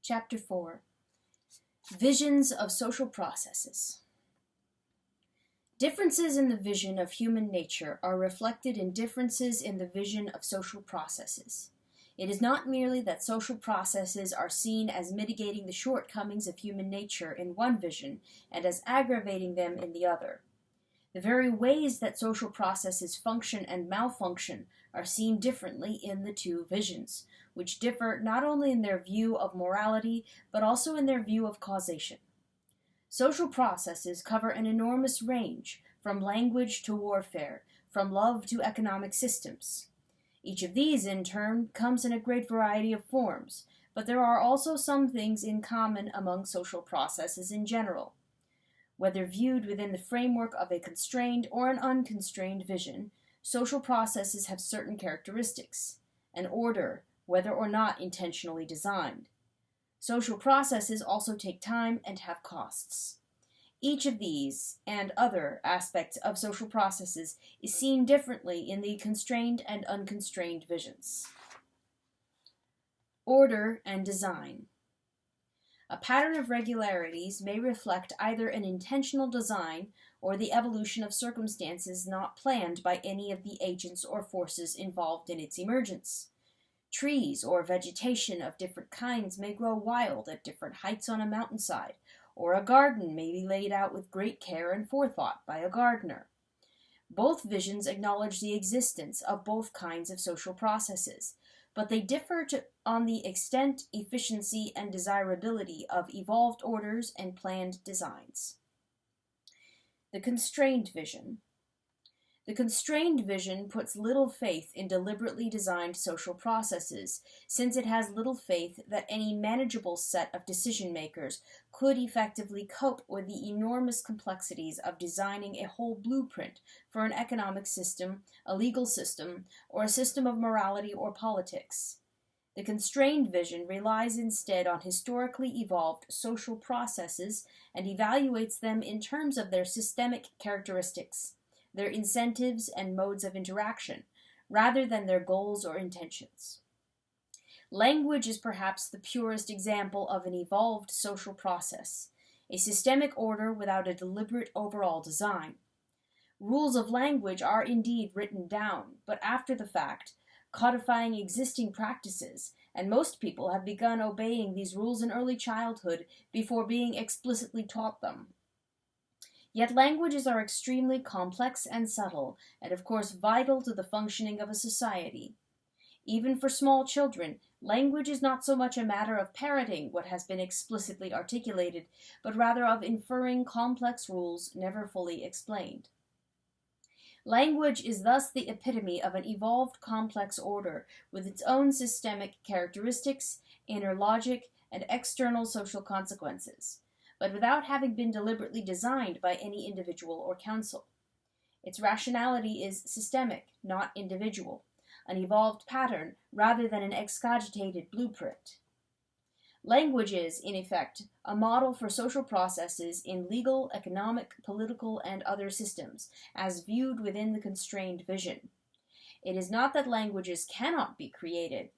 Chapter 4. Visions of Social Processes. Differences in the vision of human nature are reflected in differences in the vision of social processes. It is not merely that social processes are seen as mitigating the shortcomings of human nature in one vision and as aggravating them in the other. The very ways that social processes function and malfunction are seen differently in the two visions, which differ not only in their view of morality, but also in their view of causation. Social processes cover an enormous range, from language to warfare, from love to economic systems. Each of these, in turn, comes in a great variety of forms, but there are also some things in common among social processes in general. Whether viewed within the framework of a constrained or an unconstrained vision, social processes have certain characteristics, an order, whether or not intentionally designed. Social processes also take time and have costs. Each of these and other aspects of social processes is seen differently in the constrained and unconstrained visions. Order and design. A pattern of regularities may reflect either an intentional design or the evolution of circumstances not planned by any of the agents or forces involved in its emergence. Trees or vegetation of different kinds may grow wild at different heights on a mountainside, or a garden may be laid out with great care and forethought by a gardener. Both visions acknowledge the existence of both kinds of social processes, but they differ on the extent, efficiency, and desirability of evolved orders and planned designs. The constrained vision. The constrained vision puts little faith in deliberately designed social processes, since it has little faith that any manageable set of decision-makers could effectively cope with the enormous complexities of designing a whole blueprint for an economic system, a legal system, or a system of morality or politics. The constrained vision relies instead on historically evolved social processes and evaluates them in terms of their systemic characteristics, their incentives and modes of interaction, rather than their goals or intentions. Language is perhaps the purest example of an evolved social process, a systemic order without a deliberate overall design. Rules of language are indeed written down, but after the fact, codifying existing practices, and most people have begun obeying these rules in early childhood before being explicitly taught them. Yet languages are extremely complex and subtle, and of course vital to the functioning of a society. Even for small children, language is not so much a matter of parroting what has been explicitly articulated, but rather of inferring complex rules never fully explained. Language is thus the epitome of an evolved complex order, with its own systemic characteristics, inner logic, and external social consequences, but without having been deliberately designed by any individual or council. Its rationality is systemic, not individual, an evolved pattern rather than an excogitated blueprint. Language is, in effect, a model for social processes in legal, economic, political, and other systems, as viewed within the constrained vision. It is not that languages cannot be created.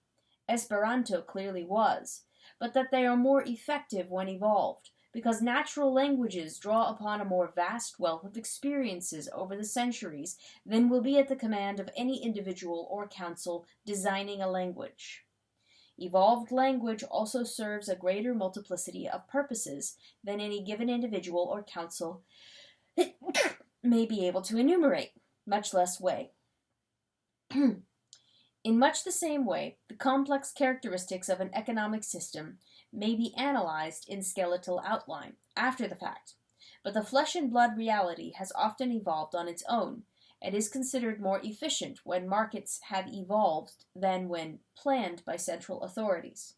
Esperanto clearly was, but that they are more effective when evolved, because natural languages draw upon a more vast wealth of experiences over the centuries than will be at the command of any individual or council designing a language. Evolved language also serves a greater multiplicity of purposes than any given individual or council may be able to enumerate, much less weigh. In much the same way, the complex characteristics of an economic system may be analyzed in skeletal outline, after the fact, but the flesh and blood reality has often evolved on its own, and is considered more efficient when markets have evolved than when planned by central authorities.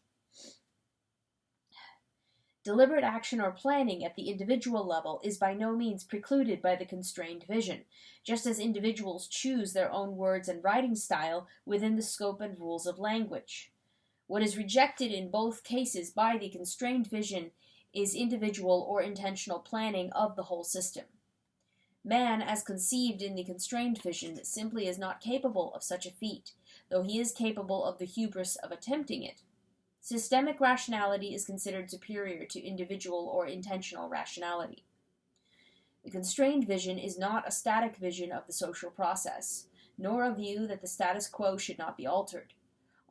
Deliberate action or planning at the individual level is by no means precluded by the constrained vision, just as individuals choose their own words and writing style within the scope and rules of language. What is rejected in both cases by the constrained vision is individual or intentional planning of the whole system. Man, as conceived in the constrained vision, simply is not capable of such a feat, though he is capable of the hubris of attempting it. Systemic rationality is considered superior to individual or intentional rationality. The constrained vision is not a static vision of the social process, nor a view that the status quo should not be altered.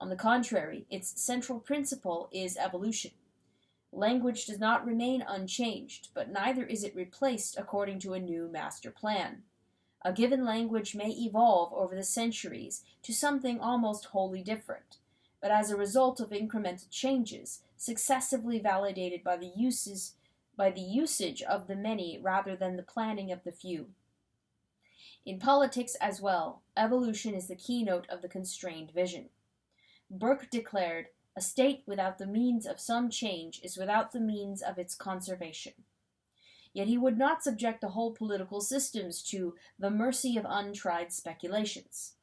On the contrary, its central principle is evolution. Language does not remain unchanged, but neither is it replaced according to a new master plan. A given language may evolve over the centuries to something almost wholly different, but as a result of incremental changes, successively validated by the usage of the many rather than the planning of the few. In politics as well, evolution is the keynote of the constrained vision. Burke declared, "A state without the means of some change is without the means of its conservation." Yet he would not subject the whole political systems to the mercy of untried speculations.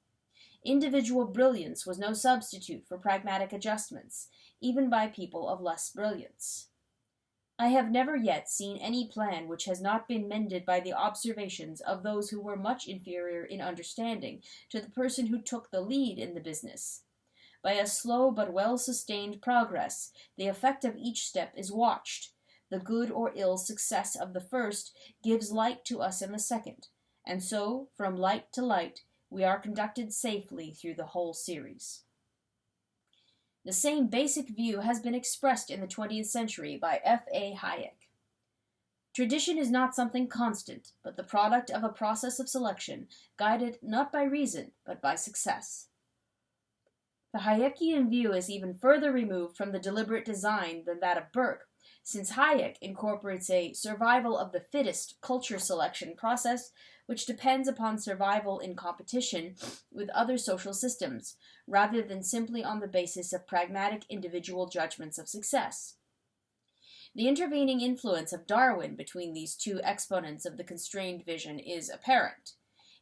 Individual brilliance was no substitute for pragmatic adjustments, even by people of less brilliance. I have never yet seen any plan which has not been mended by the observations of those who were much inferior in understanding to the person who took the lead in the business. By a slow but well-sustained progress, the effect of each step is watched. The good or ill success of the first gives light to us in the second, and so, from light to light, we are conducted safely through the whole series. The same basic view has been expressed in the 20th century by F.A. Hayek. Tradition is not something constant, but the product of a process of selection, guided not by reason, but by success. The Hayekian view is even further removed from the deliberate design than that of Burke, since Hayek incorporates a survival of the fittest culture selection process which depends upon survival in competition with other social systems, rather than simply on the basis of pragmatic individual judgments of success. The intervening influence of Darwin between these two exponents of the constrained vision is apparent.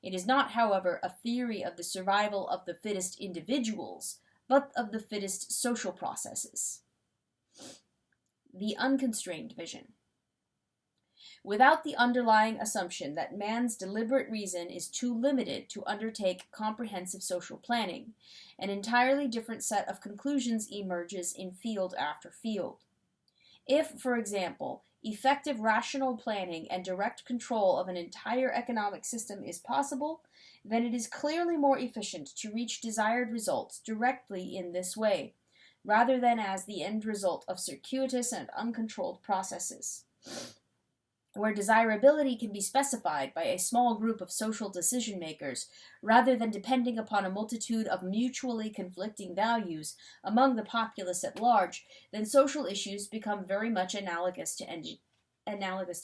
It is not, however, a theory of the survival of the fittest individuals, but of the fittest social processes. The unconstrained vision. Without the underlying assumption that man's deliberate reason is too limited to undertake comprehensive social planning, an entirely different set of conclusions emerges in field after field. If, for example, effective rational planning and direct control of an entire economic system is possible, then it is clearly more efficient to reach desired results directly in this way, rather than as the end result of circuitous and uncontrolled processes. Where desirability can be specified by a small group of social decision-makers, rather than depending upon a multitude of mutually conflicting values among the populace at large, then social issues become very much analogous to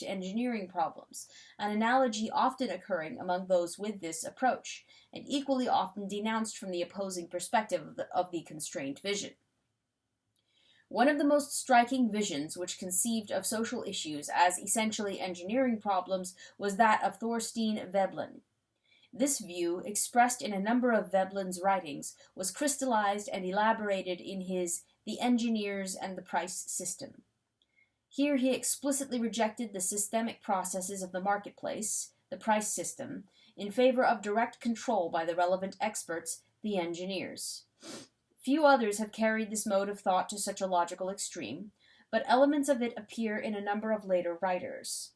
engineering problems, an analogy often occurring among those with this approach, and equally often denounced from the opposing perspective of the constrained vision. One of the most striking visions which conceived of social issues as essentially engineering problems was that of Thorstein Veblen. This view, expressed in a number of Veblen's writings, was crystallized and elaborated in his The Engineers and the Price System. Here he explicitly rejected the systemic processes of the marketplace, the price system, in favor of direct control by the relevant experts, the engineers. Few others have carried this mode of thought to such a logical extreme, but elements of it appear in a number of later writers.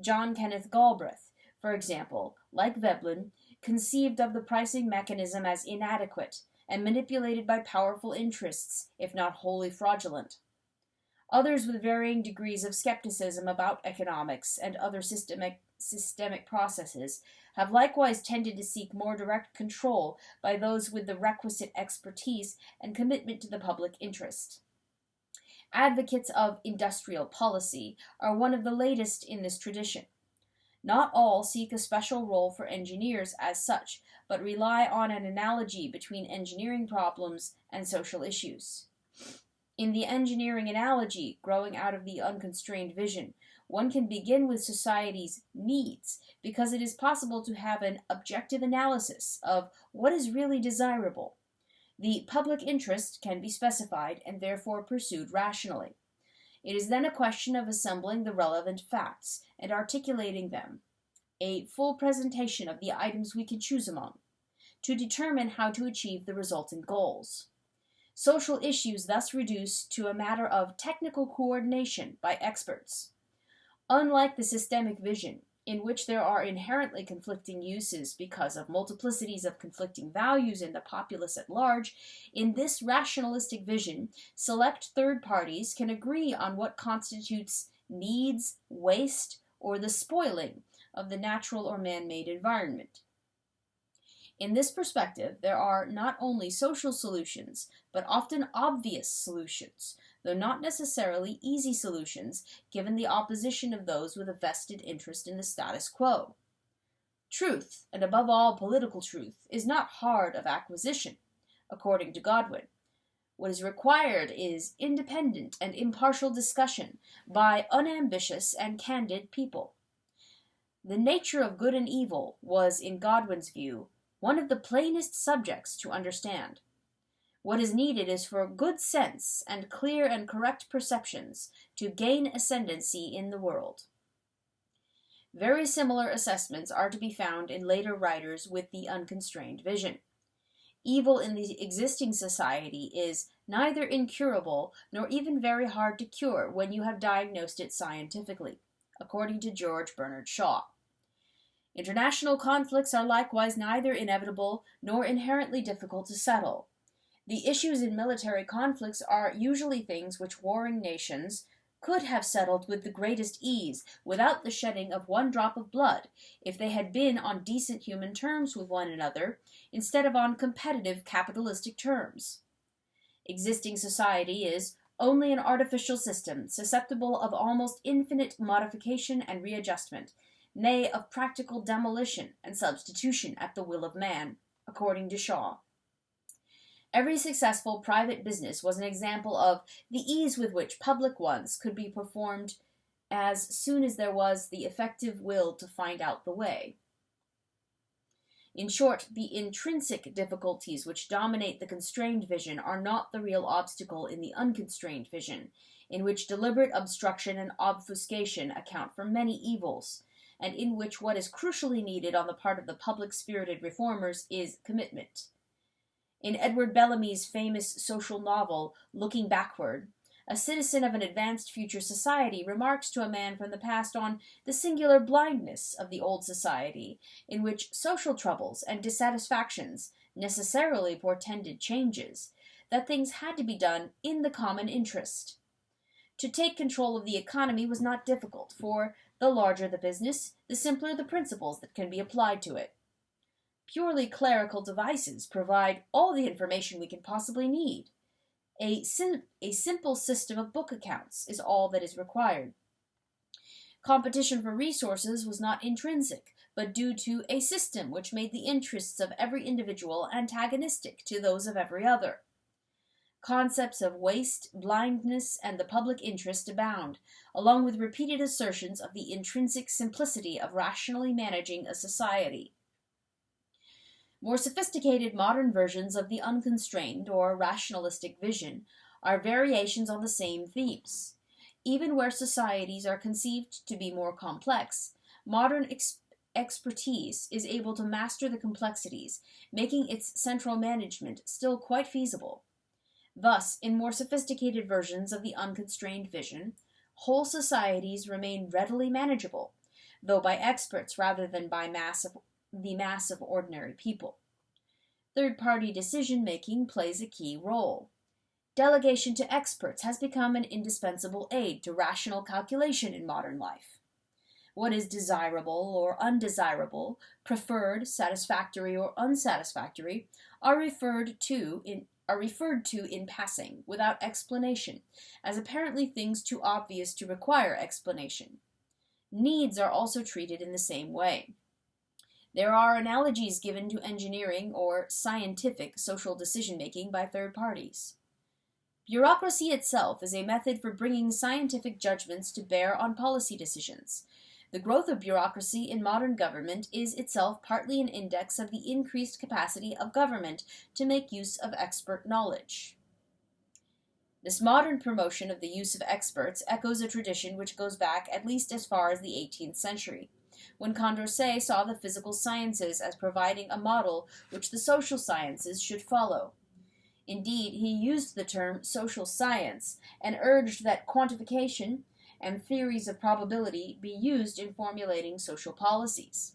John Kenneth Galbraith, for example, like Veblen, conceived of the pricing mechanism as inadequate and manipulated by powerful interests, if not wholly fraudulent. Others with varying degrees of skepticism about economics and other systemic processes have likewise tended to seek more direct control by those with the requisite expertise and commitment to the public interest. Advocates of industrial policy are one of the latest in this tradition. Not all seek a special role for engineers as such, but rely on an analogy between engineering problems and social issues. In the engineering analogy, growing out of the unconstrained vision, one can begin with society's needs, because it is possible to have an objective analysis of what is really desirable. The public interest can be specified and therefore pursued rationally. It is then a question of assembling the relevant facts and articulating them, a full presentation of the items we can choose among, to determine how to achieve the resultant goals. Social issues thus reduce to a matter of technical coordination by experts. Unlike the systemic vision, in which there are inherently conflicting uses because of multiplicities of conflicting values in the populace at large, in this rationalistic vision, select third parties can agree on what constitutes needs, waste, or the spoiling of the natural or man-made environment. In this perspective, there are not only social solutions, but often obvious solutions, though not necessarily easy solutions, given the opposition of those with a vested interest in the status quo. Truth, and above all political truth, is not hard of acquisition, according to Godwin. What is required is independent and impartial discussion by unambitious and candid people. The nature of good and evil was, in Godwin's view, one of the plainest subjects to understand. What is needed is for good sense and clear and correct perceptions to gain ascendancy in the world. Very similar assessments are to be found in later writers with the unconstrained vision. Evil in the existing society is neither incurable nor even very hard to cure when you have diagnosed it scientifically, according to George Bernard Shaw. International conflicts are likewise neither inevitable nor inherently difficult to settle. The issues in military conflicts are usually things which warring nations could have settled with the greatest ease, without the shedding of one drop of blood, if they had been on decent human terms with one another, instead of on competitive capitalistic terms. Existing society is only an artificial system, susceptible of almost infinite modification and readjustment, nay, of practical demolition and substitution at the will of man, according to Shaw. Every successful private business was an example of the ease with which public ones could be performed as soon as there was the effective will to find out the way. In short, the intrinsic difficulties which dominate the constrained vision are not the real obstacle in the unconstrained vision, in which deliberate obstruction and obfuscation account for many evils, and in which what is crucially needed on the part of the public-spirited reformers is commitment. In Edward Bellamy's famous social novel, Looking Backward, a citizen of an advanced future society remarks to a man from the past on the singular blindness of the old society, in which social troubles and dissatisfactions necessarily portended changes, that things had to be done in the common interest. To take control of the economy was not difficult, for the larger the business, the simpler the principles that can be applied to it. Purely clerical devices provide all the information we can possibly need. A simple system of book accounts is all that is required. Competition for resources was not intrinsic, but due to a system which made the interests of every individual antagonistic to those of every other. Concepts of waste, blindness, and the public interest abound, along with repeated assertions of the intrinsic simplicity of rationally managing a society. More sophisticated modern versions of the unconstrained or rationalistic vision are variations on the same themes. Even where societies are conceived to be more complex, modern expertise is able to master the complexities, making its central management still quite feasible. Thus, in more sophisticated versions of the unconstrained vision, whole societies remain readily manageable, though by experts rather than by the mass of ordinary people. Third-party decision-making plays a key role. Delegation to experts has become an indispensable aid to rational calculation in modern life. What is desirable or undesirable, preferred, satisfactory, or unsatisfactory are referred to in passing, without explanation, as apparently things too obvious to require explanation. Needs are also treated in the same way. There are analogies given to engineering or scientific social decision-making by third parties. Bureaucracy itself is a method for bringing scientific judgments to bear on policy decisions. The growth of bureaucracy in modern government is itself partly an index of the increased capacity of government to make use of expert knowledge. This modern promotion of the use of experts echoes a tradition which goes back at least as far as the 18th century, when Condorcet saw the physical sciences as providing a model which the social sciences should follow. Indeed, he used the term social science and urged that quantification and theories of probability be used in formulating social policies.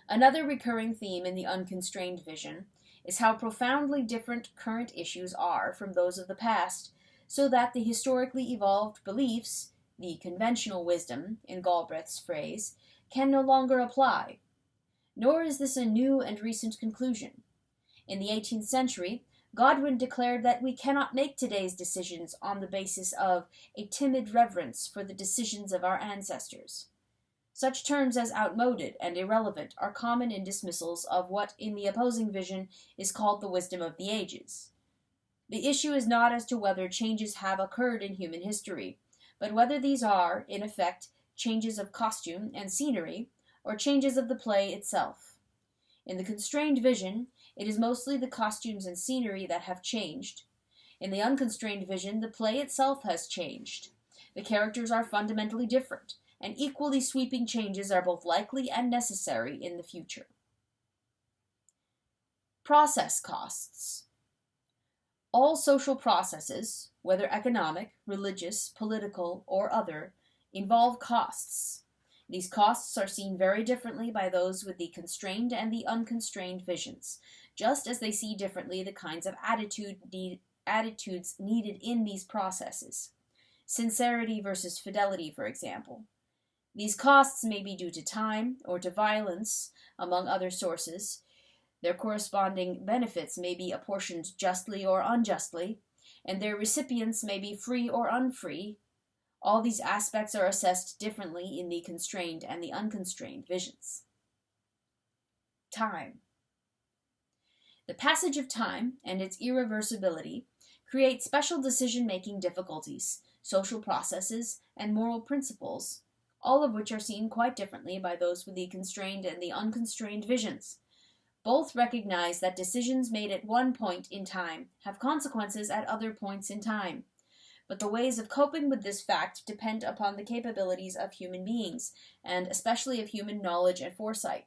Another recurring theme in the unconstrained vision is how profoundly different current issues are from those of the past, so that the historically evolved beliefs, the conventional wisdom, in Galbraith's phrase, can no longer apply. Nor is this a new and recent conclusion. In the 18th century, Godwin declared that we cannot make today's decisions on the basis of a timid reverence for the decisions of our ancestors. Such terms as outmoded and irrelevant are common in dismissals of what in the opposing vision is called the wisdom of the ages. The issue is not as to whether changes have occurred in human history, but whether these are, in effect, changes of costume and scenery, or changes of the play itself. In the constrained vision, it is mostly the costumes and scenery that have changed. In the unconstrained vision, the play itself has changed. The characters are fundamentally different, and equally sweeping changes are both likely and necessary in the future. Process costs. All social processes, whether economic, religious, political, or other, involve costs. These costs are seen very differently by those with the constrained and the unconstrained visions, just as they see differently the kinds of attitudes needed in these processes. Sincerity versus fidelity, for example. These costs may be due to time or to violence, among other sources. Their corresponding benefits may be apportioned justly or unjustly, and their recipients may be free or unfree. All these aspects are assessed differently in the constrained and the unconstrained visions. Time. The passage of time and its irreversibility create special decision-making difficulties, social processes, and moral principles, all of which are seen quite differently by those with the constrained and the unconstrained visions. Both recognize that decisions made at one point in time have consequences at other points in time. But the ways of coping with this fact depend upon the capabilities of human beings, and especially of human knowledge and foresight.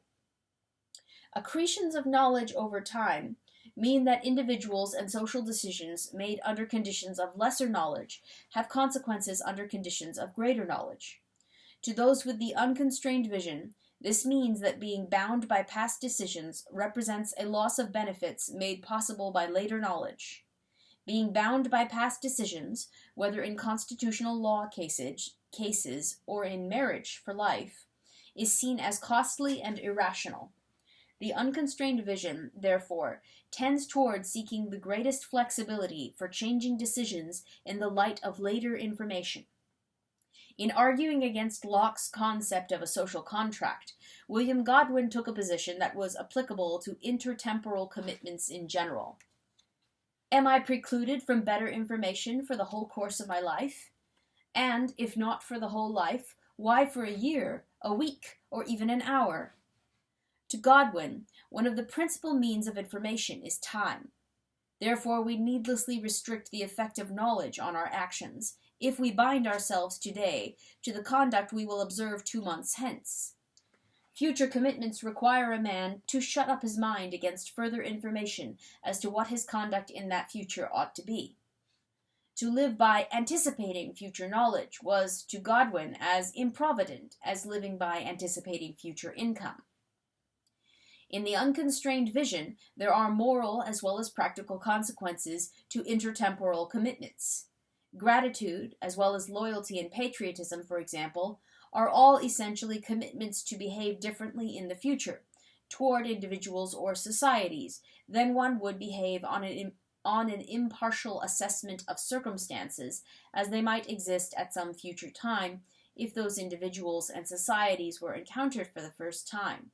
Accretions of knowledge over time mean that individuals and social decisions made under conditions of lesser knowledge have consequences under conditions of greater knowledge. To those with the unconstrained vision, this means that being bound by past decisions represents a loss of benefits made possible by later knowledge. Being bound by past decisions, whether in constitutional law cases or in marriage for life, is seen as costly and irrational. The unconstrained vision, therefore, tends toward seeking the greatest flexibility for changing decisions in the light of later information. In arguing against Locke's concept of a social contract, William Godwin took a position that was applicable to intertemporal commitments in general. Am I precluded from better information for the whole course of my life? And, if not for the whole life, why for a year, a week, or even an hour? To Godwin, one of the principal means of information is time. Therefore, we needlessly restrict the effect of knowledge on our actions, if we bind ourselves today to the conduct we will observe 2 months hence. Future commitments require a man to shut up his mind against further information as to what his conduct in that future ought to be. To live by anticipating future knowledge was, to Godwin, as improvident as living by anticipating future income. In the unconstrained vision, there are moral as well as practical consequences to intertemporal commitments. Gratitude, as well as loyalty and patriotism, for example, are all essentially commitments to behave differently in the future, toward individuals or societies, than one would behave on an impartial assessment of circumstances as they might exist at some future time, if those individuals and societies were encountered for the first time.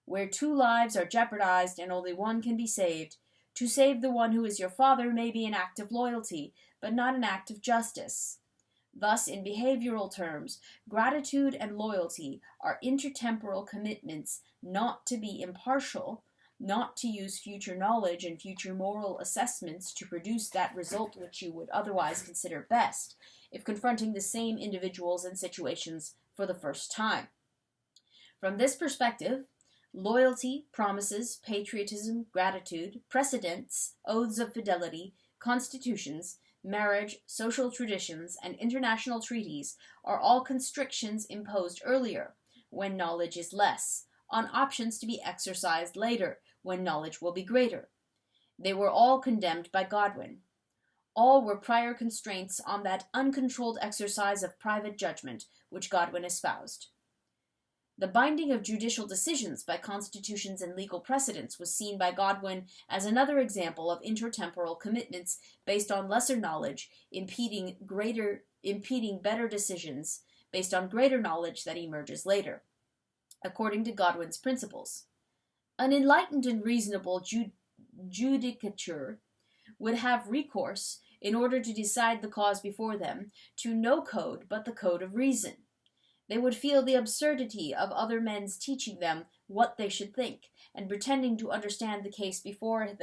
Where 2 lives are jeopardized and only one can be saved, to save the one who is your father may be an act of loyalty, but not an act of justice. Thus, in behavioral terms, gratitude and loyalty are intertemporal commitments not to be impartial, not to use future knowledge and future moral assessments to produce that result which you would otherwise consider best, if confronting the same individuals and situations for the first time. From this perspective, Loyalty, promises, patriotism, gratitude, precedents, oaths of fidelity, constitutions, marriage, social traditions, and international treaties are all constrictions imposed earlier, when knowledge is less, on options to be exercised later, when knowledge will be greater. They were all condemned by Godwin. All were prior constraints on that uncontrolled exercise of private judgment which Godwin espoused. The binding of judicial decisions by constitutions and legal precedents was seen by Godwin as another example of intertemporal commitments based on lesser knowledge, impeding better decisions based on greater knowledge that emerges later. According to Godwin's principles, an enlightened and reasonable judicature would have recourse, in order to decide the cause before them, to no code but the code of reason. They would feel the absurdity of other men's teaching them what they should think, and pretending to understand the case before it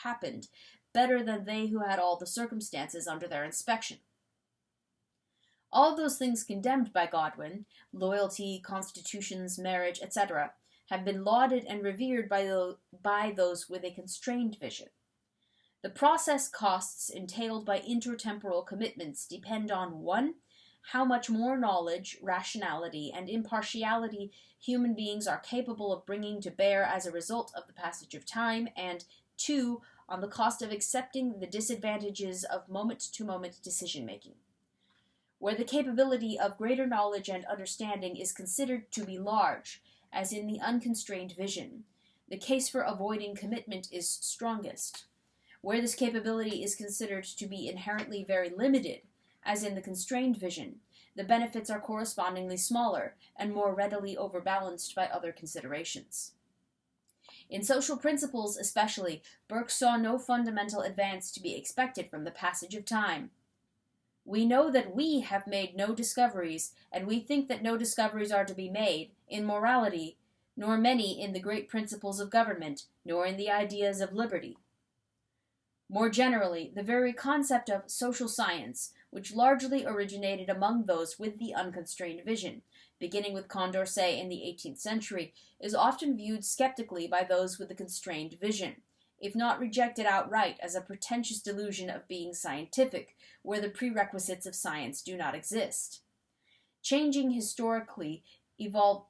happened, better than they who had all the circumstances under their inspection. All those things condemned by Godwin, loyalty, constitutions, marriage, etc., have been lauded and revered by those with a constrained vision. The process costs entailed by intertemporal commitments depend on 1. How much more knowledge, rationality, and impartiality human beings are capable of bringing to bear as a result of the passage of time, and 2. On the cost of accepting the disadvantages of moment-to-moment decision-making. Where the capability of greater knowledge and understanding is considered to be large, as in the unconstrained vision, the case for avoiding commitment is strongest. Where this capability is considered to be inherently very limited, as in the constrained vision, the benefits are correspondingly smaller and more readily overbalanced by other considerations. In social principles especially, Burke saw no fundamental advance to be expected from the passage of time. We know that we have made no discoveries, and we think that no discoveries are to be made, in morality, nor many in the great principles of government, nor in the ideas of liberty. More generally, the very concept of social science, which largely originated among those with the unconstrained vision, beginning with Condorcet in the 18th century, is often viewed skeptically by those with the constrained vision, if not rejected outright as a pretentious delusion of being scientific, where the prerequisites of science do not exist. Changing historically evolved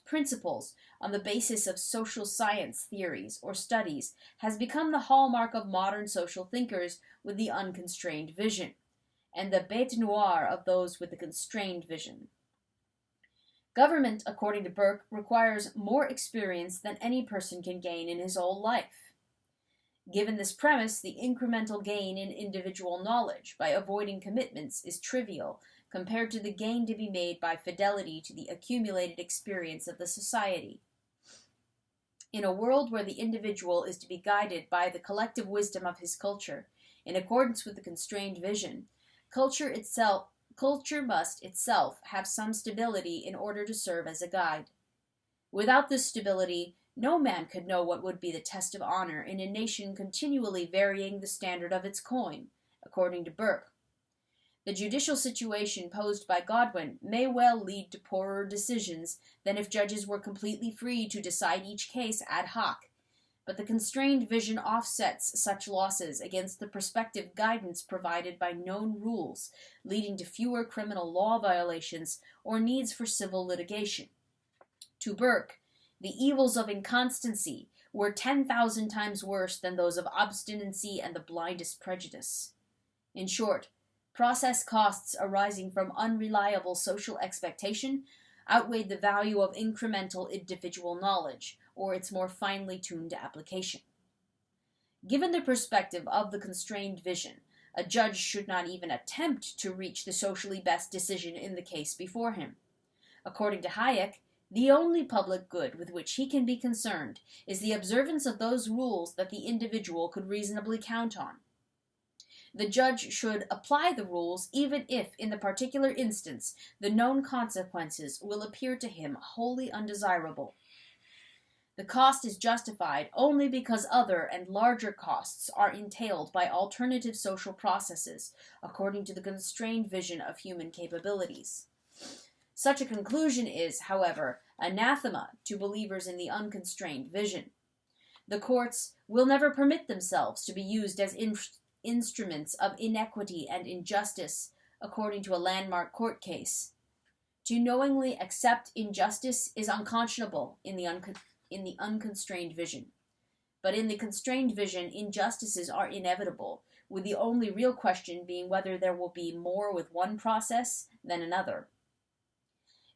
principles on the basis of social science theories or studies has become the hallmark of modern social thinkers with the unconstrained vision, and the bête noire of those with the constrained vision. Government, according to Burke, requires more experience than any person can gain in his whole life. Given this premise, the incremental gain in individual knowledge by avoiding commitments is trivial compared to the gain to be made by fidelity to the accumulated experience of the society. In a world where the individual is to be guided by the collective wisdom of his culture, in accordance with the constrained vision, culture must itself have some stability in order to serve as a guide. Without this stability, no man could know what would be the test of honor in a nation continually varying the standard of its coin, according to Burke. The judicial situation posed by Godwin may well lead to poorer decisions than if judges were completely free to decide each case ad hoc, but the constrained vision offsets such losses against the prospective guidance provided by known rules, leading to fewer criminal law violations or needs for civil litigation. To Burke, the evils of inconstancy were 10,000 times worse than those of obstinacy and the blindest prejudice. In short, process costs arising from unreliable social expectation outweighed the value of incremental individual knowledge, or its more finely tuned application. Given the perspective of the constrained vision, a judge should not even attempt to reach the socially best decision in the case before him. According to Hayek, the only public good with which he can be concerned is the observance of those rules that the individual could reasonably count on. The judge should apply the rules even if, in the particular instance, the known consequences will appear to him wholly undesirable. The cost is justified only because other and larger costs are entailed by alternative social processes, according to the constrained vision of human capabilities. Such a conclusion is, however, anathema to believers in the unconstrained vision. The courts will never permit themselves to be used as instruments of inequity and injustice, according to a landmark court case. To knowingly accept injustice is unconscionable in the unconstrained vision. But in the constrained vision, injustices are inevitable, with the only real question being whether there will be more with one process than another.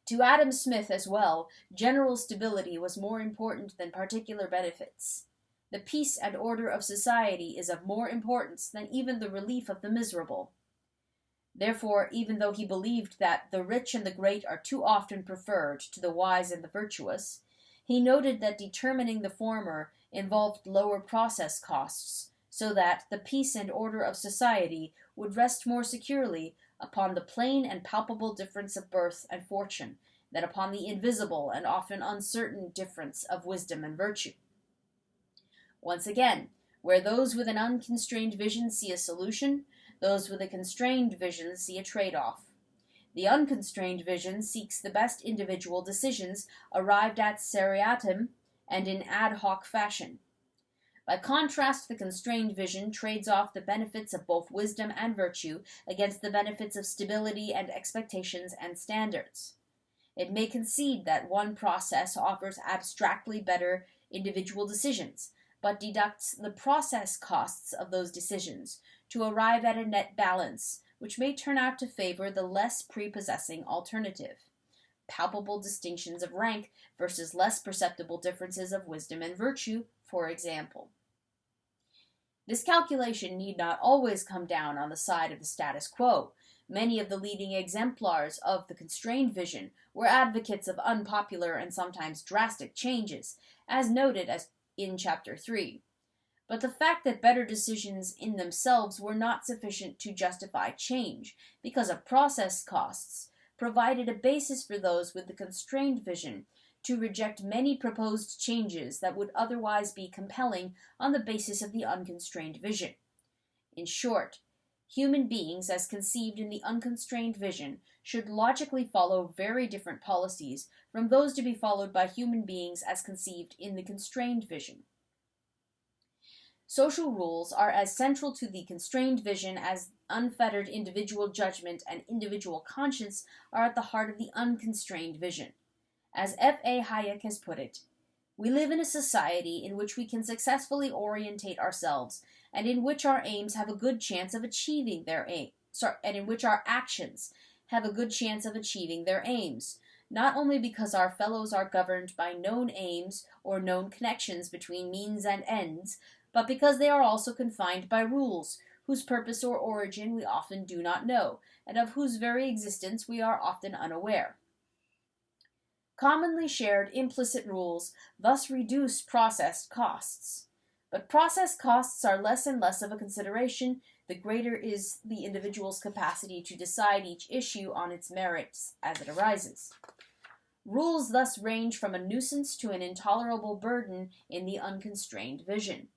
To Adam Smith as well, general stability was more important than particular benefits. The peace and order of society is of more importance than even the relief of the miserable. Therefore, even though he believed that the rich and the great are too often preferred to the wise and the virtuous, he noted that determining the former involved lower process costs, so that the peace and order of society would rest more securely upon the plain and palpable difference of birth and fortune than upon the invisible and often uncertain difference of wisdom and virtue. Once again, where those with an unconstrained vision see a solution, those with a constrained vision see a trade-off. The unconstrained vision seeks the best individual decisions arrived at seriatim and in ad hoc fashion. By contrast, the constrained vision trades off the benefits of both wisdom and virtue against the benefits of stability and expectations and standards. It may concede that one process offers abstractly better individual decisions, but deducts the process costs of those decisions to arrive at a net balance, which may turn out to favor the less prepossessing alternative. Palpable distinctions of rank versus less perceptible differences of wisdom and virtue, for example. This calculation need not always come down on the side of the status quo. Many of the leading exemplars of the constrained vision were advocates of unpopular and sometimes drastic changes, as noted in Chapter 3. But the fact that better decisions in themselves were not sufficient to justify change, because of process costs, provided a basis for those with the constrained vision to reject many proposed changes that would otherwise be compelling on the basis of the unconstrained vision. In short, human beings, as conceived in the unconstrained vision, should logically follow very different policies from those to be followed by human beings as conceived in the constrained vision. Social rules are as central to the constrained vision as unfettered individual judgment and individual conscience are at the heart of the unconstrained vision. As F.A. Hayek has put it, we live in a society in which we can successfully orientate ourselves and in which our aims have a good chance of achieving their and in which our actions have a good chance of achieving their aims, not only because our fellows are governed by known aims or known connections between means and ends, but because they are also confined by rules, whose purpose or origin we often do not know, and of whose very existence we are often unaware. Commonly shared implicit rules thus reduce process costs. But process costs are less and less of a consideration the greater is the individual's capacity to decide each issue on its merits as it arises. Rules thus range from a nuisance to an intolerable burden in the unconstrained vision.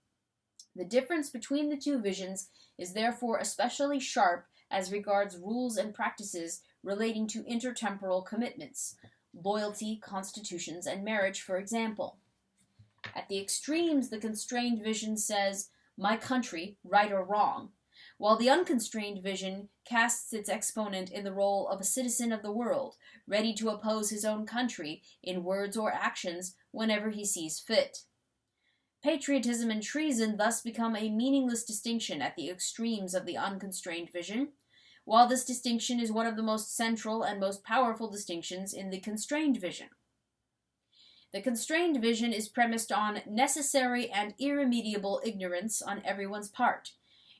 The difference between the two visions is therefore especially sharp as regards rules and practices relating to intertemporal commitments, loyalty, constitutions, and marriage, for example. At the extremes, the constrained vision says, "My country, right or wrong," while the unconstrained vision casts its exponent in the role of a citizen of the world, ready to oppose his own country in words or actions whenever he sees fit. Patriotism and treason thus become a meaningless distinction at the extremes of the unconstrained vision, while this distinction is one of the most central and most powerful distinctions in the constrained vision. The constrained vision is premised on necessary and irremediable ignorance on everyone's part,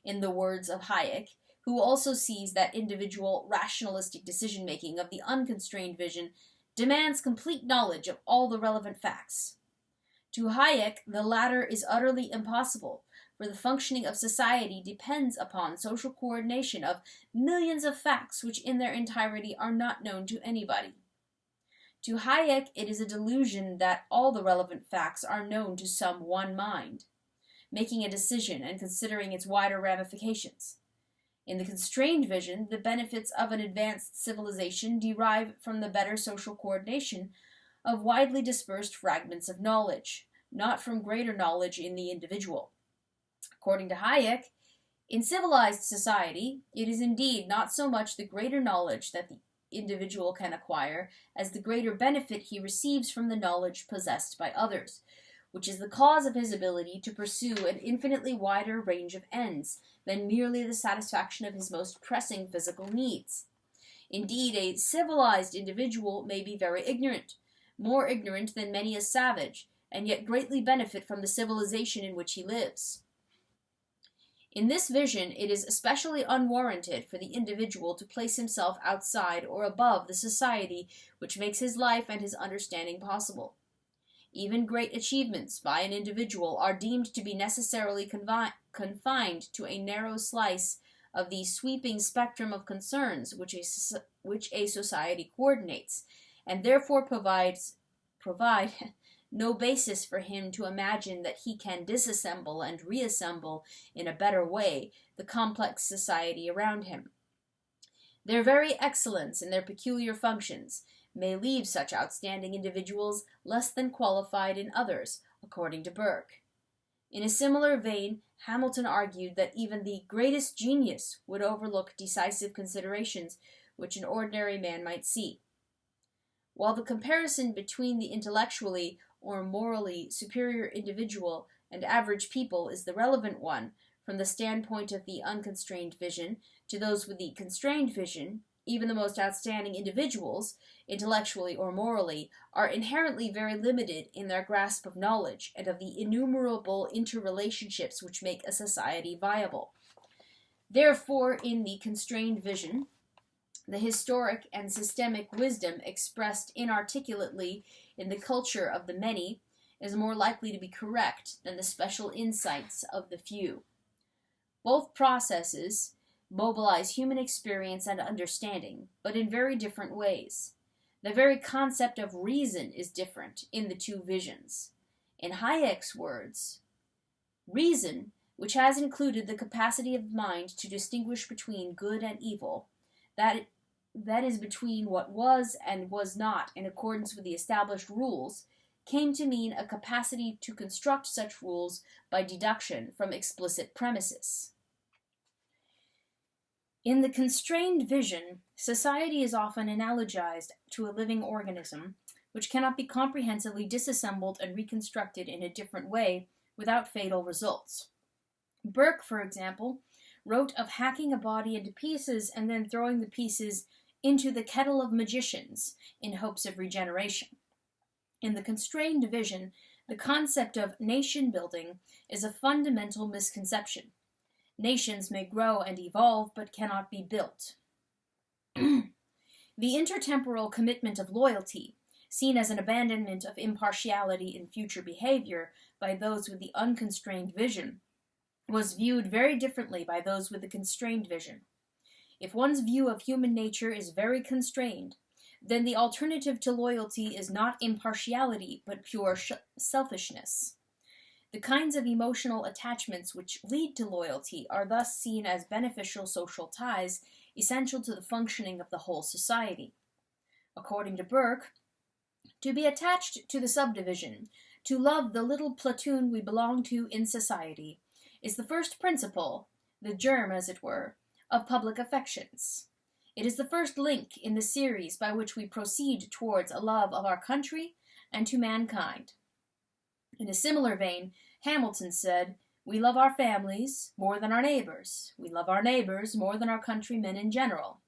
in the words of Hayek, who also sees that individual rationalistic decision-making of the unconstrained vision demands complete knowledge of all the relevant facts. To Hayek, the latter is utterly impossible, for the functioning of society depends upon social coordination of millions of facts which in their entirety are not known to anybody. To Hayek, it is a delusion that all the relevant facts are known to some one mind, making a decision and considering its wider ramifications. In the constrained vision, the benefits of an advanced civilization derive from the better social coordination of widely dispersed fragments of knowledge, not from greater knowledge in the individual. According to Hayek, in civilized society, it is indeed not so much the greater knowledge that the individual can acquire as the greater benefit he receives from the knowledge possessed by others, which is the cause of his ability to pursue an infinitely wider range of ends than merely the satisfaction of his most pressing physical needs. Indeed, a civilized individual may be very ignorant, more ignorant than many a savage, and yet greatly benefit from the civilization in which he lives. In this vision, it is especially unwarranted for the individual to place himself outside or above the society which makes his life and his understanding possible. Even great achievements by an individual are deemed to be necessarily confined to a narrow slice of the sweeping spectrum of concerns which a society coordinates, and therefore provide no basis for him to imagine that he can disassemble and reassemble in a better way the complex society around him. Their very excellence in their peculiar functions may leave such outstanding individuals less than qualified in others, according to Burke. In a similar vein, Hamilton argued that even the greatest genius would overlook decisive considerations which an ordinary man might see. While the comparison between the intellectually or morally superior individual and average people is the relevant one from the standpoint of the unconstrained vision to those with the constrained vision, even the most outstanding individuals, intellectually or morally, are inherently very limited in their grasp of knowledge and of the innumerable interrelationships which make a society viable. Therefore, in the constrained vision, the historic and systemic wisdom expressed inarticulately in the culture of the many is more likely to be correct than the special insights of the few. Both processes mobilize human experience and understanding, but in very different ways. The very concept of reason is different in the two visions. In Hayek's words, reason, which has included the capacity of mind to distinguish between good and evil, that is between what was and was not in accordance with the established rules, came to mean a capacity to construct such rules by deduction from explicit premises. In the constrained vision, society is often analogized to a living organism, which cannot be comprehensively disassembled and reconstructed in a different way without fatal results. Burke, for example, wrote of hacking a body into pieces and then throwing the pieces into the kettle of magicians in hopes of regeneration. In the constrained vision, the concept of nation building is a fundamental misconception. Nations may grow and evolve, but cannot be built. The intertemporal commitment of loyalty, seen as an abandonment of impartiality in future behavior by those with the unconstrained vision, was viewed very differently by those with the constrained vision. If one's view of human nature is very constrained, then the alternative to loyalty is not impartiality, but pure selfishness. The kinds of emotional attachments which lead to loyalty are thus seen as beneficial social ties essential to the functioning of the whole society. According to Burke, to be attached to the subdivision, to love the little platoon we belong to in society, is the first principle, the germ, as it were, of public affections. It is the first link in the series by which we proceed towards a love of our country and to mankind. In a similar vein, Hamilton said, "We love our families more than our neighbors. We love our neighbors more than our countrymen in general."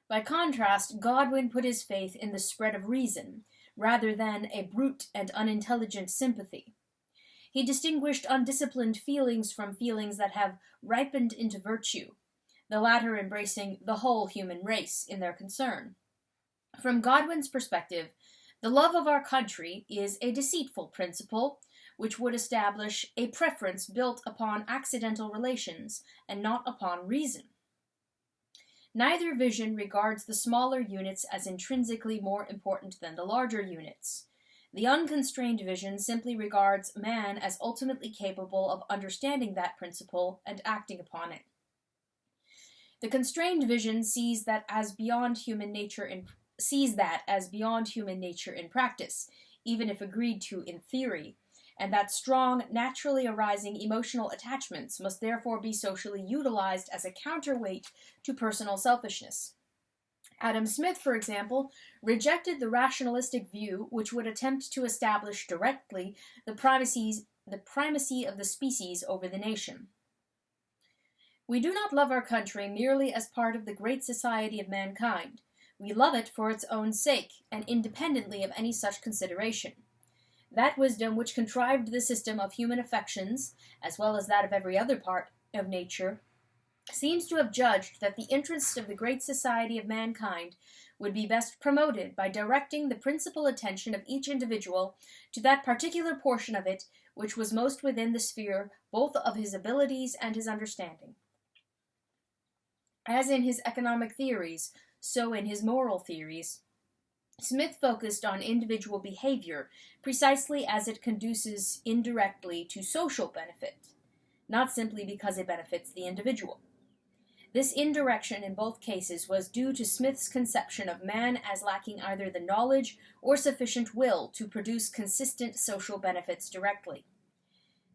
By contrast, Godwin put his faith in the spread of reason, rather than a brute and unintelligent sympathy. He distinguished undisciplined feelings from feelings that have ripened into virtue, the latter embracing the whole human race in their concern. From Godwin's perspective, the love of our country is a deceitful principle, which would establish a preference built upon accidental relations and not upon reason. Neither vision regards the smaller units as intrinsically more important than the larger units. The unconstrained vision simply regards man as ultimately capable of understanding that principle and acting upon it. The constrained vision sees that as beyond human nature in practice, even if agreed to in theory, and that strong, naturally arising emotional attachments must therefore be socially utilized as a counterweight to personal selfishness. Adam Smith, for example, rejected the rationalistic view which would attempt to establish directly the primacy of the species over the nation. We do not love our country merely as part of the great society of mankind. We love it for its own sake, and independently of any such consideration. That wisdom which contrived the system of human affections, as well as that of every other part of nature, seems to have judged that the interests of the great society of mankind would be best promoted by directing the principal attention of each individual to that particular portion of it which was most within the sphere both of his abilities and his understanding. As in his economic theories, so in his moral theories, Smith focused on individual behavior precisely as it conduces indirectly to social benefit, not simply because it benefits the individual. This indirection in both cases was due to Smith's conception of man as lacking either the knowledge or sufficient will to produce consistent social benefits directly.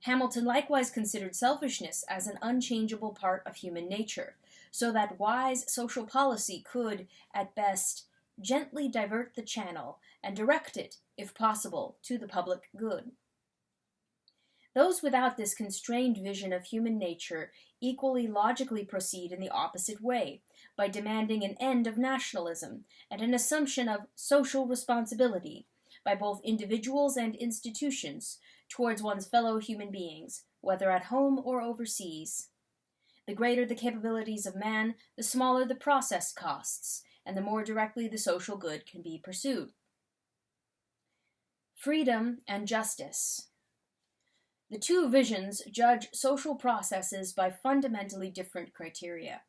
Hamilton likewise considered selfishness as an unchangeable part of human nature, so that wise social policy could, at best, gently divert the channel and direct it, if possible, to the public good. Those without this constrained vision of human nature equally logically proceed in the opposite way, by demanding an end of nationalism and an assumption of social responsibility by both individuals and institutions towards one's fellow human beings, whether at home or overseas. The greater the capabilities of man, the smaller the process costs, and the more directly the social good can be pursued. Freedom and justice. The two visions judge social processes by fundamentally different criteria.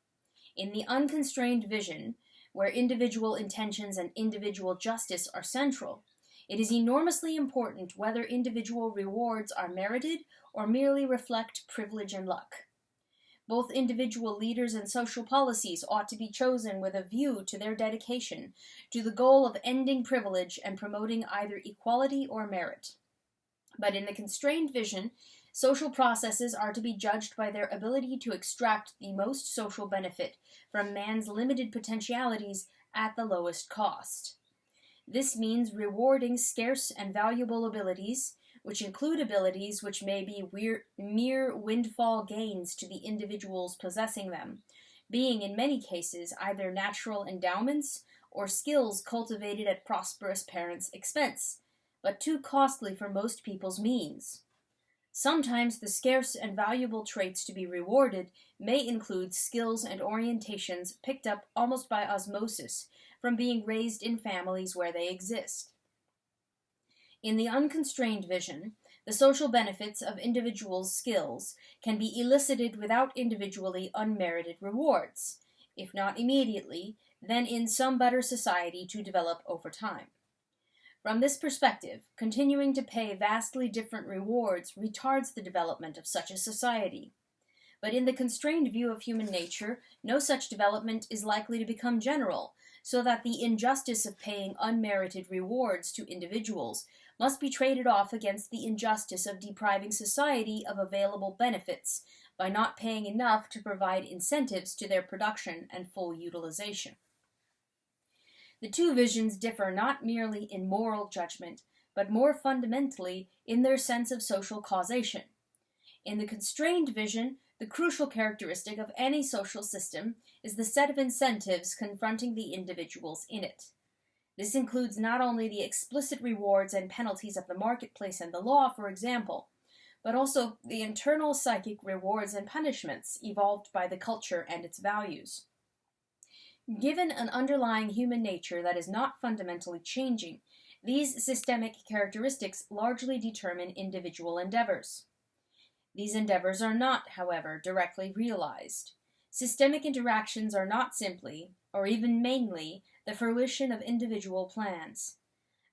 In the unconstrained vision, where individual intentions and individual justice are central, it is enormously important whether individual rewards are merited or merely reflect privilege and luck. Both individual leaders and social policies ought to be chosen with a view to their dedication to the goal of ending privilege and promoting either equality or merit. But in the constrained vision, social processes are to be judged by their ability to extract the most social benefit from man's limited potentialities at the lowest cost. This means rewarding scarce and valuable abilities, which include abilities which may be mere windfall gains to the individuals possessing them, being in many cases either natural endowments or skills cultivated at prosperous parents' expense, but too costly for most people's means. Sometimes the scarce and valuable traits to be rewarded may include skills and orientations picked up almost by osmosis from being raised in families where they exist. In the unconstrained vision, the social benefits of individuals' skills can be elicited without individually unmerited rewards, if not immediately, then in some better society to develop over time. From this perspective, continuing to pay vastly different rewards retards the development of such a society. But in the constrained view of human nature, no such development is likely to become general, so that the injustice of paying unmerited rewards to individuals must be traded off against the injustice of depriving society of available benefits by not paying enough to provide incentives to their production and full utilization. The two visions differ not merely in moral judgment, but more fundamentally in their sense of social causation. In the constrained vision, the crucial characteristic of any social system is the set of incentives confronting the individuals in it. This includes not only the explicit rewards and penalties of the marketplace and the law, for example, but also the internal psychic rewards and punishments evolved by the culture and its values. Given an underlying human nature that is not fundamentally changing, these systemic characteristics largely determine individual endeavors. These endeavors are not, however, directly realized. Systemic interactions are not simply, or even mainly, the fruition of individual plans.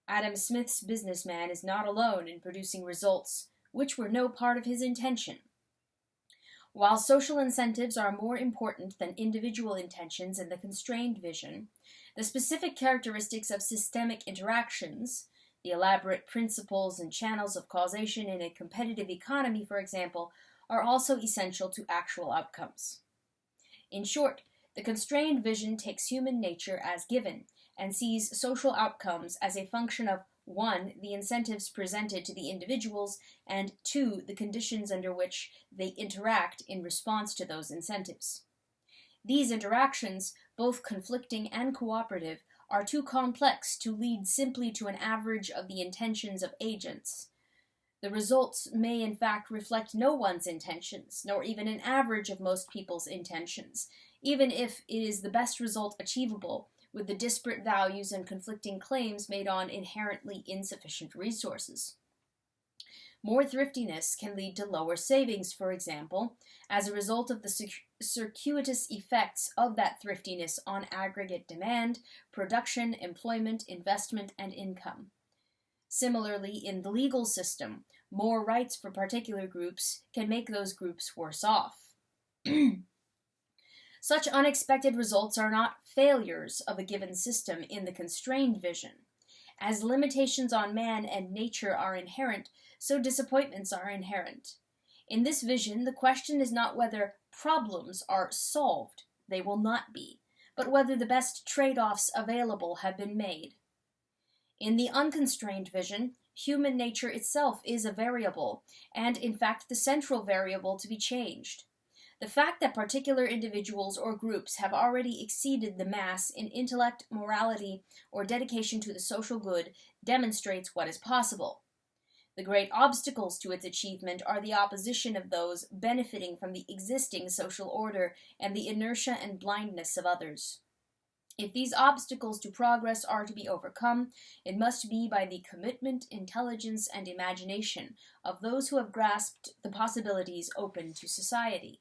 Adam Smith's businessman is not alone in producing results which were no part of his intention. While social incentives are more important than individual intentions in the constrained vision, the specific characteristics of systemic interactions, the elaborate principles and channels of causation in a competitive economy, for example, are also essential to actual outcomes. In short, the constrained vision takes human nature as given and sees social outcomes as a function of 1. The incentives presented to the individuals, and 2. The conditions under which they interact in response to those incentives. These interactions, both conflicting and cooperative, are too complex to lead simply to an average of the intentions of agents. The results may in fact reflect no one's intentions, nor even an average of most people's intentions, even if it is the best result achievable with the disparate values and conflicting claims made on inherently insufficient resources. More thriftiness can lead to lower savings, for example, as a result of the circuitous effects of that thriftiness on aggregate demand, production, employment, investment, and income. Similarly, in the legal system, more rights for particular groups can make those groups worse off. Such unexpected results are not failures of a given system in the constrained vision. As limitations on man and nature are inherent, so disappointments are inherent. In this vision, the question is not whether problems are solved, they will not be, but whether the best trade-offs available have been made. In the unconstrained vision, human nature itself is a variable, and in fact the central variable to be changed. The fact that particular individuals or groups have already exceeded the mass in intellect, morality, or dedication to the social good demonstrates what is possible. The great obstacles to its achievement are the opposition of those benefiting from the existing social order and the inertia and blindness of others. If these obstacles to progress are to be overcome, it must be by the commitment, intelligence, and imagination of those who have grasped the possibilities open to society.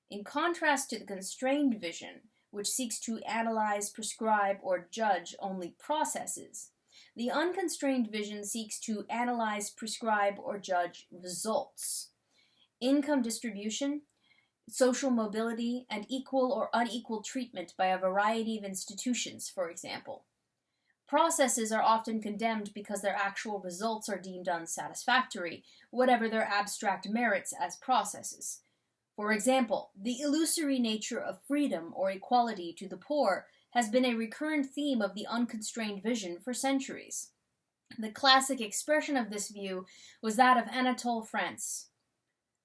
In contrast to the constrained vision, which seeks to analyze, prescribe, or judge only processes, the unconstrained vision seeks to analyze, prescribe, or judge results. Income distribution, social mobility, and equal or unequal treatment by a variety of institutions, for example. Processes are often condemned because their actual results are deemed unsatisfactory, whatever their abstract merits as processes. For example, the illusory nature of freedom or equality to the poor has been a recurrent theme of the unconstrained vision for centuries. The classic expression of this view was that of Anatole France.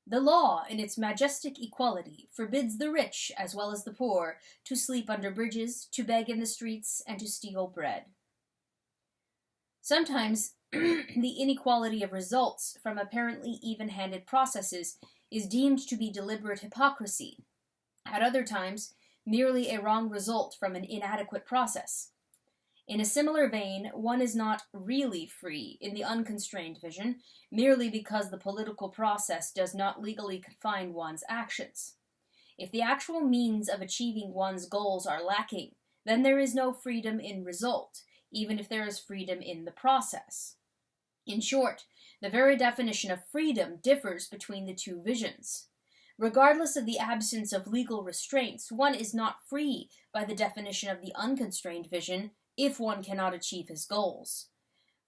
The law, in its majestic equality, forbids the rich as well as the poor to sleep under bridges, to beg in the streets, and to steal bread. Sometimes the inequality of results from apparently even-handed processes is deemed to be deliberate hypocrisy. At other times, merely a wrong result from an inadequate process. In a similar vein, one is not really free in the unconstrained vision merely because the political process does not legally confine one's actions. If the actual means of achieving one's goals are lacking, then there is no freedom in result, even if there is freedom in the process. In short, the very definition of freedom differs between the two visions. Regardless of the absence of legal restraints, one is not free by the definition of the unconstrained vision if one cannot achieve his goals.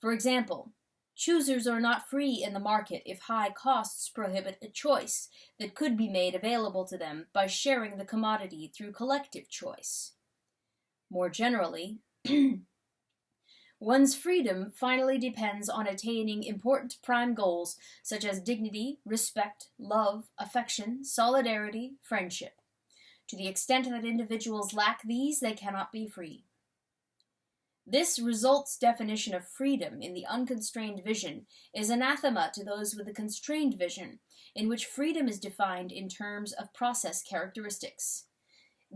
For example, choosers are not free in the market if high costs prohibit a choice that could be made available to them by sharing the commodity through collective choice. More generally, one's freedom finally depends on attaining important prime goals such as dignity, respect, love, affection, solidarity, friendship. To the extent that individuals lack these, they cannot be free. This results definition of freedom in the unconstrained vision is anathema to those with the constrained vision, in which freedom is defined in terms of process characteristics.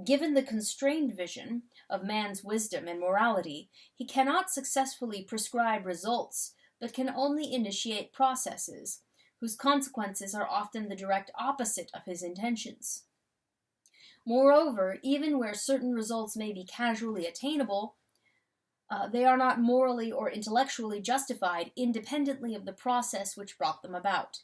Given the constrained vision of man's wisdom and morality, he cannot successfully prescribe results, but can only initiate processes, whose consequences are often the direct opposite of his intentions. Moreover, even where certain results may be casually attainable, they are not morally or intellectually justified independently of the process which brought them about.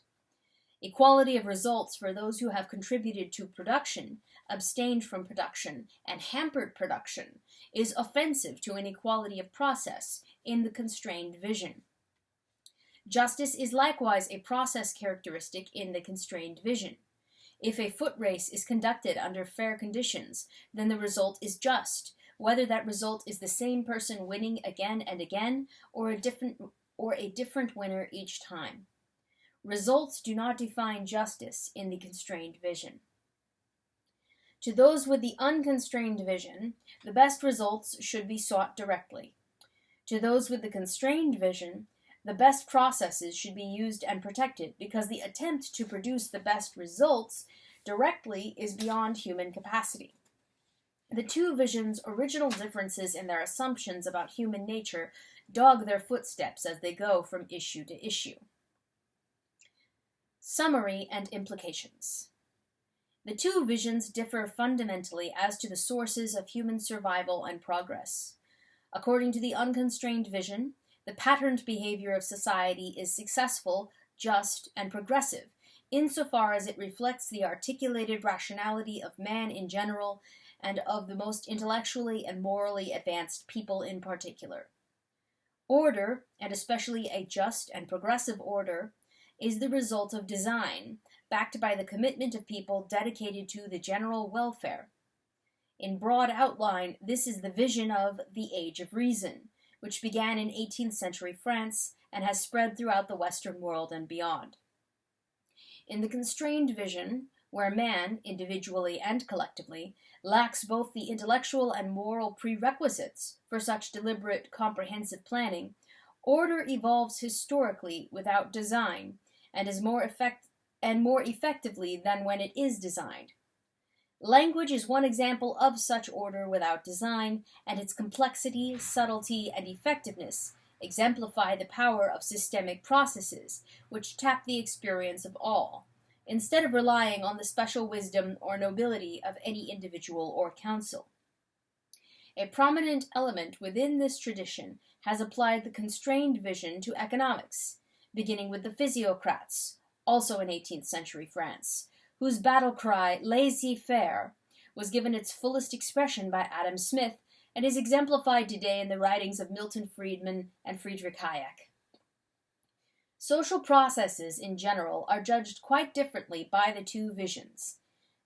Equality of results for those who have contributed to production, abstained from production, and hampered production is offensive to an equality of process in the constrained vision. Justice is likewise a process characteristic in the constrained vision. If a foot race is conducted under fair conditions, then the result is just, whether that result is the same person winning again and again, or a different winner each time. Results do not define justice in the constrained vision. To those with the unconstrained vision, the best results should be sought directly. To those with the constrained vision, the best processes should be used and protected, because the attempt to produce the best results directly is beyond human capacity. The two visions' original differences in their assumptions about human nature dog their footsteps as they go from issue to issue. Summary and implications. The two visions differ fundamentally as to the sources of human survival and progress. According to the unconstrained vision, the patterned behavior of society is successful, just, and progressive, insofar as it reflects the articulated rationality of man in general and of the most intellectually and morally advanced people in particular. Order, and especially a just and progressive order, is the result of design, backed by the commitment of people dedicated to the general welfare. In broad outline, this is the vision of the Age of Reason, which began in 18th century France and has spread throughout the Western world and beyond. In the constrained vision, where man, individually and collectively, lacks both the intellectual and moral prerequisites for such deliberate, comprehensive planning, order evolves historically without design, and is more effectively than when it is designed. Language is one example of such order without design, and its complexity, subtlety, and effectiveness exemplify the power of systemic processes, which tap the experience of all, instead of relying on the special wisdom or nobility of any individual or council. A prominent element within this tradition has applied the constrained vision to economics, beginning with the physiocrats, also in 18th century France, whose battle cry, laissez-faire, was given its fullest expression by Adam Smith and is exemplified today in the writings of Milton Friedman and Friedrich Hayek. Social processes in general are judged quite differently by the two visions.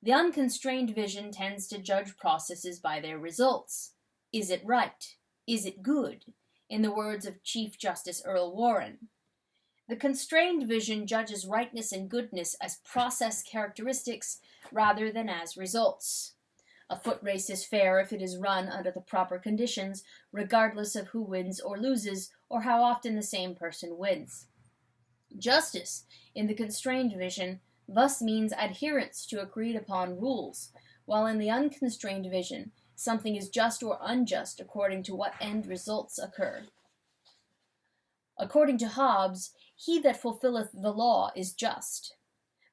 The unconstrained vision tends to judge processes by their results. Is it right? Is it good? In the words of Chief Justice Earl Warren. The constrained vision judges rightness and goodness as process characteristics rather than as results. A foot race is fair if it is run under the proper conditions, regardless of who wins or loses, or how often the same person wins. Justice, in the constrained vision, thus means adherence to agreed-upon rules, while in the unconstrained vision, something is just or unjust according to what end results occur. According to Hobbes, he that fulfilleth the law is just.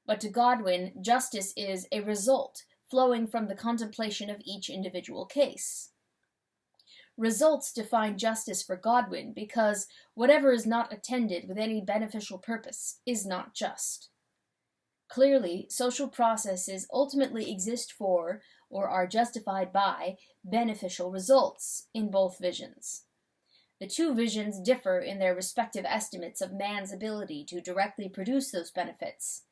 But to Godwin, justice is a result flowing from the contemplation of each individual case. Results define justice for Godwin because whatever is not attended with any beneficial purpose is not just. Clearly, social processes ultimately exist for, or are justified by, beneficial results in both visions. The two visions differ in their respective estimates of man's ability to directly produce those benefits.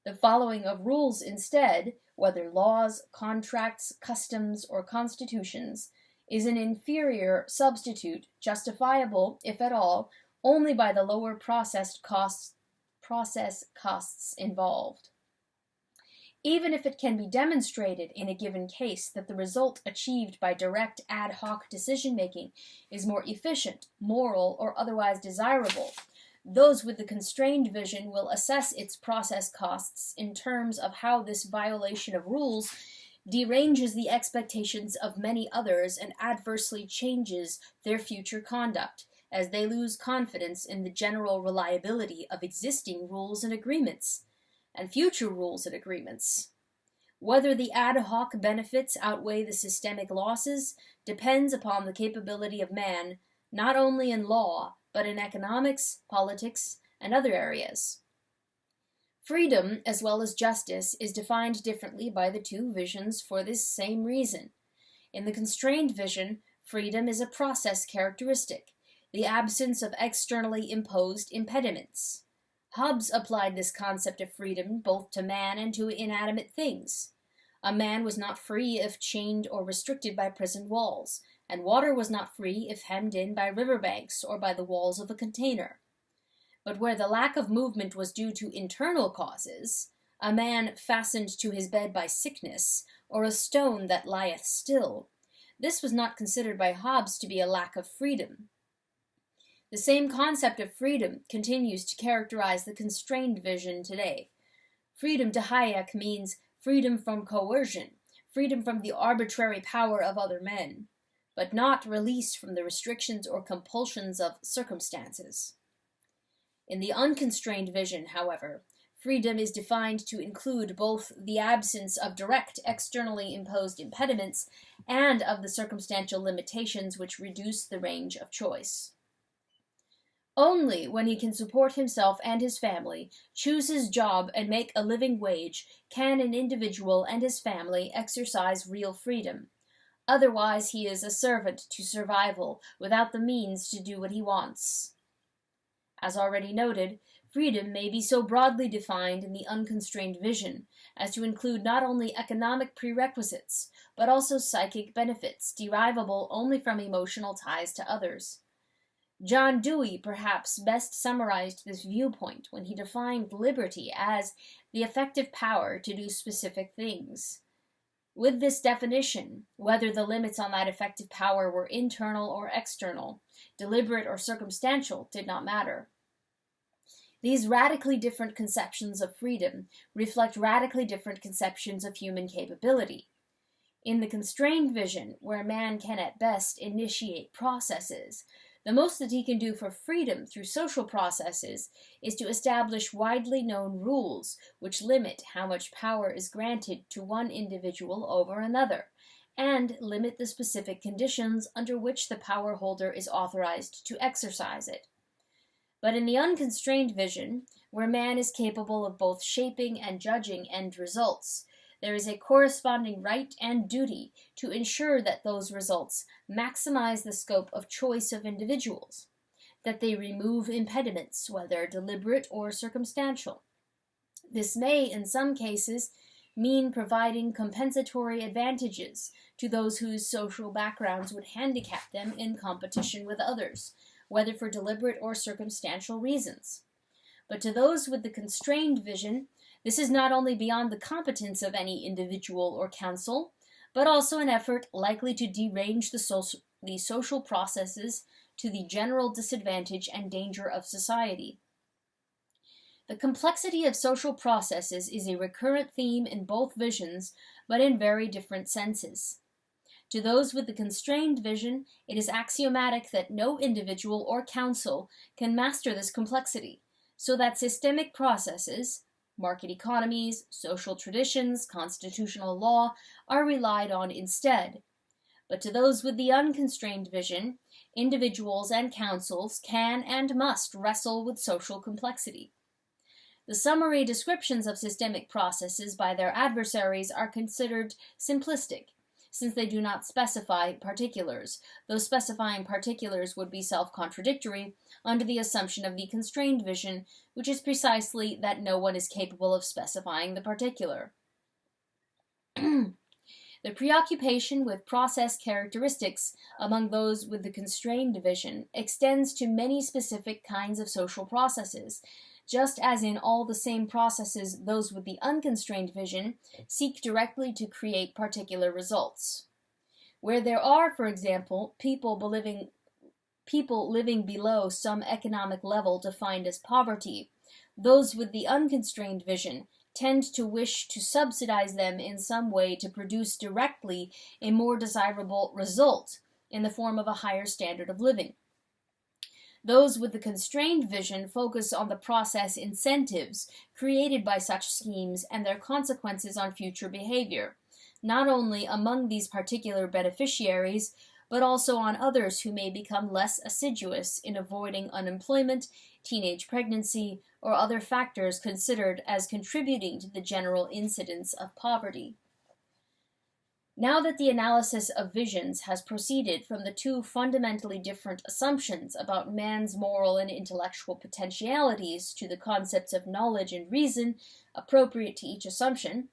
The following of rules instead, whether laws, contracts, customs, or constitutions, is an inferior substitute, justifiable, if at all, only by the lower process costs involved. Even if it can be demonstrated in a given case that the result achieved by direct ad hoc decision-making is more efficient, moral, or otherwise desirable, those with the constrained vision will assess its process costs in terms of how this violation of rules deranges the expectations of many others and adversely changes their future conduct, as they lose confidence in the general reliability of existing rules and agreements, and future rules and agreements. Whether the ad hoc benefits outweigh the systemic losses depends upon the capability of man, not only in law, but in economics, politics, and other areas. Freedom, as well as justice, is defined differently by the two visions for this same reason. In the constrained vision, freedom is a process characteristic, the absence of externally imposed impediments. Hobbes applied this concept of freedom both to man and to inanimate things. A man was not free if chained or restricted by prison walls, and water was not free if hemmed in by riverbanks or by the walls of a container. But where the lack of movement was due to internal causes, a man fastened to his bed by sickness, or a stone that lieth still, this was not considered by Hobbes to be a lack of freedom. The same concept of freedom continues to characterize the constrained vision today. Freedom to Hayek means freedom from coercion, freedom from the arbitrary power of other men, but not release from the restrictions or compulsions of circumstances. In the unconstrained vision, however, freedom is defined to include both the absence of direct externally imposed impediments and of the circumstantial limitations which reduce the range of choice. Only when he can support himself and his family, choose his job, and make a living wage, can an individual and his family exercise real freedom. Otherwise, he is a servant to survival, without the means to do what he wants. As already noted, freedom may be so broadly defined in the unconstrained vision as to include not only economic prerequisites, but also psychic benefits derivable only from emotional ties to others. John Dewey perhaps best summarized this viewpoint when he defined liberty as the effective power to do specific things. With this definition, whether the limits on that effective power were internal or external, deliberate or circumstantial, did not matter. These radically different conceptions of freedom reflect radically different conceptions of human capability. In the constrained vision, where man can at best initiate processes, the most that he can do for freedom through social processes is to establish widely known rules which limit how much power is granted to one individual over another, and limit the specific conditions under which the power holder is authorized to exercise it. But in the unconstrained vision, where man is capable of both shaping and judging end results, there is a corresponding right and duty to ensure that those results maximize the scope of choice of individuals, that they remove impediments, whether deliberate or circumstantial. This may, in some cases, mean providing compensatory advantages to those whose social backgrounds would handicap them in competition with others, whether for deliberate or circumstantial reasons. But to those with the constrained vision, this is not only beyond the competence of any individual or council, but also an effort likely to derange the social processes to the general disadvantage and danger of society. The complexity of social processes is a recurrent theme in both visions, but in very different senses. To those with the constrained vision, it is axiomatic that no individual or council can master this complexity, so that systemic processes, market economies, social traditions, constitutional law, are relied on instead. But to those with the unconstrained vision, individuals and councils can and must wrestle with social complexity. The summary descriptions of systemic processes by their adversaries are considered simplistic, since they do not specify particulars, though specifying particulars would be self-contradictory under the assumption of the constrained vision, which is precisely that no one is capable of specifying the particular. The preoccupation with process characteristics among those with the constrained vision extends to many specific kinds of social processes, just as in all the same processes those with the unconstrained vision seek directly to create particular results. Where there are, for example, people living below some economic level defined as poverty, those with the unconstrained vision tend to wish to subsidize them in some way to produce directly a more desirable result in the form of a higher standard of living. Those with the constrained vision focus on the process incentives created by such schemes and their consequences on future behavior, not only among these particular beneficiaries, but also on others who may become less assiduous in avoiding unemployment teenage pregnancy, or other factors considered as contributing to the general incidence of poverty. Now that the analysis of visions has proceeded from the two fundamentally different assumptions about man's moral and intellectual potentialities to the concepts of knowledge and reason appropriate to each assumption,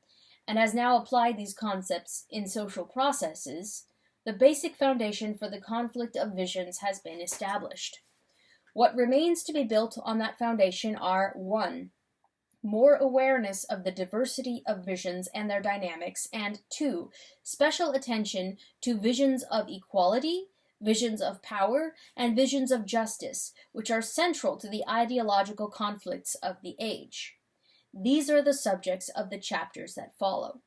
and has now applied these concepts in social processes, the basic foundation for the conflict of visions has been established. What remains to be built on that foundation are 1. More awareness of the diversity of visions and their dynamics, and 2. Special attention to visions of equality, visions of power, and visions of justice, which are central to the ideological conflicts of the age. These are the subjects of the chapters that follow.